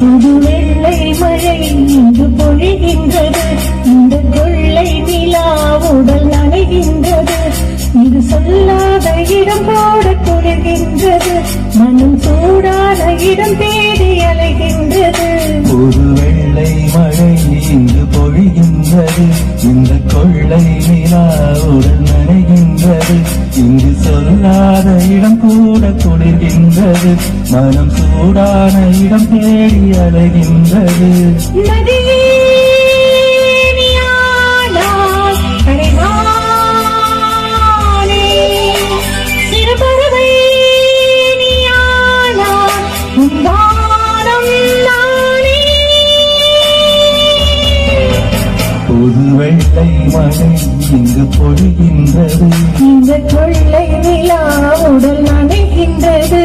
புது வெள்ளை மழை இங்கு பொழிகின்றது, இந்த கொள்ளை நிலா உடல் நனைகின்றது. இது சொல்லாத இடம் போட குளிர்கின்றது, மனம் சூடான இடம் தேடி அலைகின்றது. புது வெள்ளை மழை இங்கு பொழிகின்றது, இந்த கொள்ளை நிலா உடல் நனைகின்றது. இங்கு சொல்லாத இடம் கூட குளிர்கின்றது, மனம் சூடான இடம் தேடி அலைகின்றது. புது வெள்ளை மழை இங்கு பொழிகின்றது, இந்த கொள்ளை நிலா உடல் நனைகின்றது.